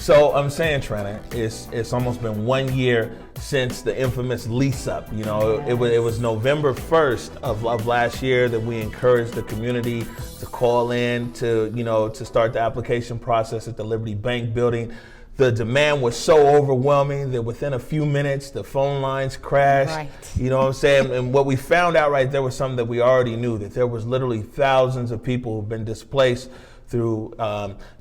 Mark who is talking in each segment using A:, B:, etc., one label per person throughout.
A: So I'm saying, Trina, it's almost been 1 year since the infamous lease up. You know, it was November 1st of last year that we encouraged the community to call in to start the application process at the Liberty Bank building. The demand was so overwhelming that within a few minutes, the phone lines crashed.
B: Right.
A: You know what I'm saying? And what we found out right there was something that we already knew, that there was literally thousands of people who've been displaced through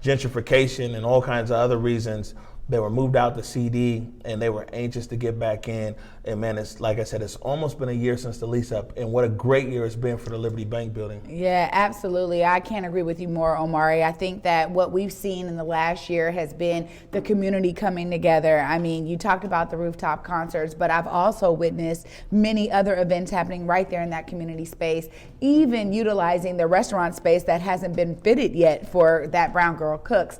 A: gentrification and all kinds of other reasons. They were moved out the CD and they were anxious to get back in. And man, it's like I said, it's almost been a year since the lease up, and what a great year it's been for the Liberty Bank building.
B: Yeah, absolutely. I can't agree with you more, Omari. I think that what we've seen in the last year has been the community coming together. I mean, you talked about the rooftop concerts, but I've also witnessed many other events happening right there in that community space, even utilizing the restaurant space that hasn't been fitted yet for that Brown Girl Cooks.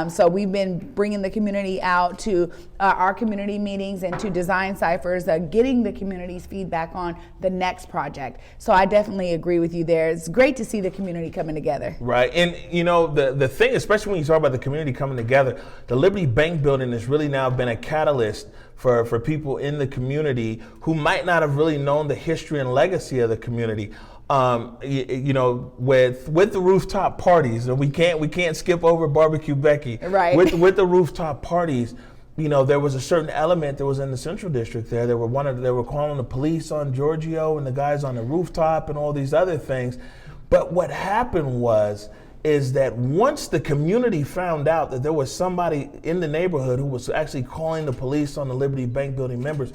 B: So we've been bringing the community out to our community meetings and to design ciphers, getting the community's feedback on the next project. So I definitely agree with you there. It's great to see the community coming together.
A: Right, and you know, the thing, especially when you talk about the community coming together, the Liberty Bank building has really now been a catalyst for people in the community who might not have really known the history and legacy of the community. You know, with the rooftop parties, and we can't skip over Barbecue Becky.
B: Right.
A: With the rooftop parties, you know, there was a certain element that was in the Central District there. They were calling the police on Giorgio and the guys on the rooftop and all these other things. But what happened is that once the community found out that there was somebody in the neighborhood who was actually calling the police on the Liberty Bank building members,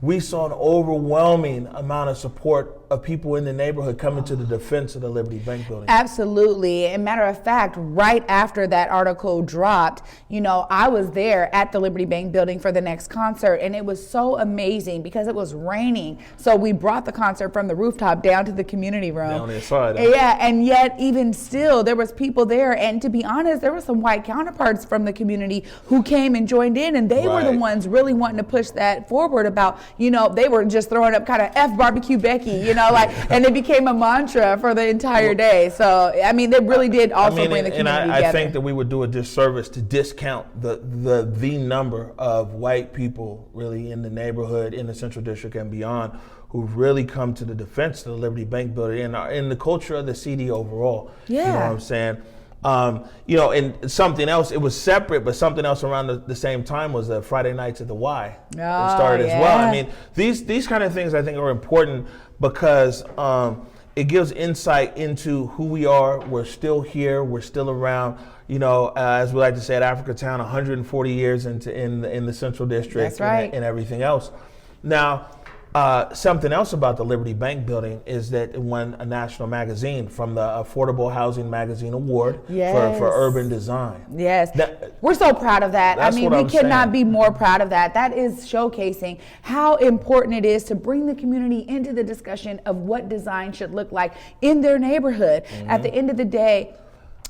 A: we saw an overwhelming amount of support of people in the neighborhood coming to the defense of the Liberty Bank building.
B: Absolutely. And matter of fact, right after that article dropped, you know, I was there at the Liberty Bank building for the next concert, and it was so amazing because it was raining. So we brought the concert from the rooftop down to the community room.
A: Down inside.
B: Yeah, and yet even still, there was people there. And to be honest, there were some white counterparts from the community who came and joined in, and they were the ones really wanting to push that forward about, you know, they were just throwing up kind of F Barbecue Becky, you know, like, and it became a mantra for the entire day. So, I mean, they really did also bring the community together.
A: I think that we would do a disservice to discount the number of white people really in the neighborhood, in the Central District and beyond, who've really come to the defense of the Liberty Bank building and in the culture of the CD overall.
B: Yeah.
A: You know what I'm saying? You know, and something else, it was separate, but something else around the same time was the Friday nights at the Y.
B: Oh,
A: that started as well. I mean, these kind of things I think are important because it gives insight into who we are. We're still here. We're still around. You know, as we like to say at Africatown, 140 years in the Central District.
B: That's right.
A: And everything else. Now, something else about the Liberty Bank building is that it won a national magazine from the Affordable Housing Magazine Award for urban design.
B: Yes, we're so proud of that. I mean, we cannot be more proud of that. That is showcasing how important it is to bring the community into the discussion of what design should look like in their neighborhood. Mm-hmm. At the end of the day,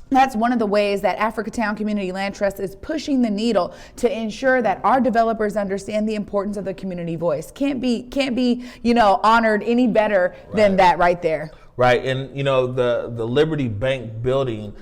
B: that's one of the ways that Africatown Community Land Trust is pushing the needle to ensure that our developers understand the importance of the community voice. Can't be, you know, honored any better than that right there.
A: Right, and you know, the Liberty Bank building,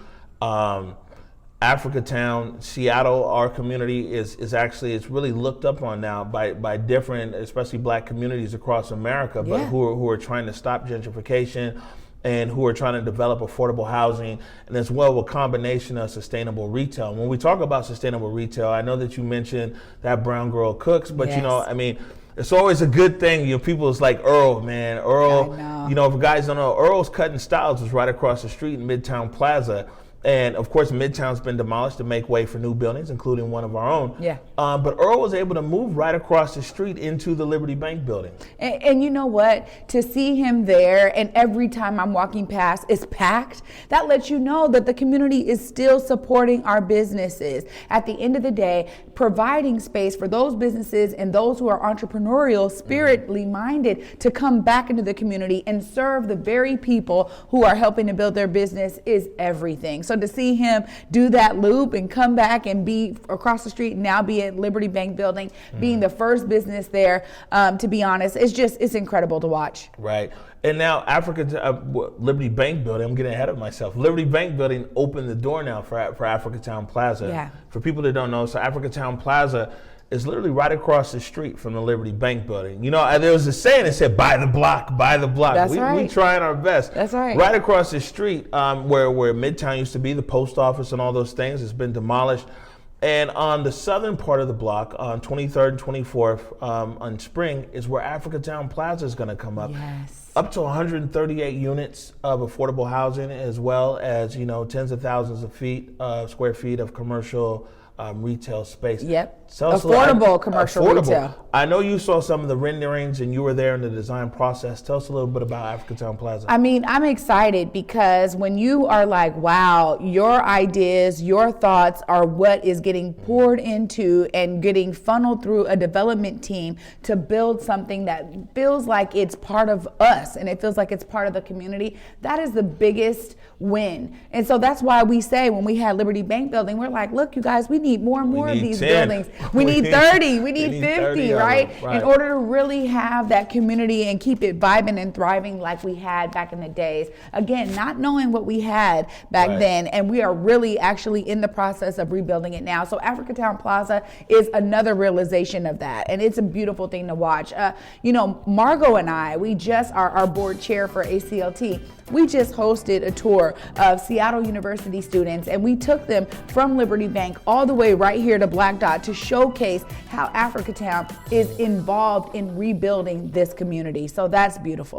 A: Africatown, Seattle, our community is actually, it's really looked up on now by different, especially black communities across America, but who are trying to stop gentrification and who are trying to develop affordable housing, and as well a combination of sustainable retail. When we talk about sustainable retail, I know that you mentioned that Brown Girl Cooks, but you know, I mean, it's always a good thing. You know, people is like Earl, man. Earl, you know, if guys don't know, Earl's Cutting Styles was right across the street in Midtown Plaza. And of course, Midtown's been demolished to make way for new buildings, including one of our own. Yeah. But Earl was able to move right across the street into the Liberty Bank building.
B: And you know what? To see him there, and every time I'm walking past, it's packed. That lets you know that the community is still supporting our businesses. At the end of the day, providing space for those businesses and those who are entrepreneurial, spiritly minded, to come back into the community and serve the very people who are helping to build their business is everything. So to see him do that loop and come back and be across the street and now be at Liberty Bank Building, being the first business there, to be honest, it's incredible to watch.
A: Right. And now Liberty Bank Building, I'm getting ahead of myself. Liberty Bank Building opened the door now for Africatown Plaza.
B: Yeah.
A: For people that don't know, so Africatown Plaza is literally right across the street from the Liberty Bank Building. You know, there was a saying that said, buy the block, buy the block.
B: That's right.
A: We trying our best.
B: That's right.
A: Right across the street where Midtown used to be, the post office and all those things, has been demolished. And on the southern part of the block, on 23rd and 24th on Spring, is where Africatown Plaza is going to come up.
B: Yes.
A: Up to 138 units of affordable housing, as well as, tens of thousands of square feet of commercial retail space.
B: Yep.
A: Affordable
B: commercial retail.
A: I know you saw some of the renderings and you were there in the design process. Tell us a little bit about Africatown Plaza.
B: I mean, I'm excited because when you are like, wow, your ideas, your thoughts are what is getting poured into and getting funneled through a development team to build something that feels like it's part of us and it feels like it's part of the community, that is the biggest win. And so that's why we say when we had Liberty Bank Building, we're like, look, you guys, we need more and more of these
A: 10.
B: buildings. We need 30, we need 50, right?
A: Right?
B: In order to really have that community and keep it vibing and thriving like we had back in the days. Again, not knowing what we had back then, and we are really actually in the process of rebuilding it now. So Africatown Plaza is another realization of that, and it's a beautiful thing to watch. Margot and I, we just are our board chair for ACLT. We just hosted a tour of Seattle University students, and we took them from Liberty Bank all the way right here to Black Dot to showcase how Africatown is involved in rebuilding this community. So that's beautiful.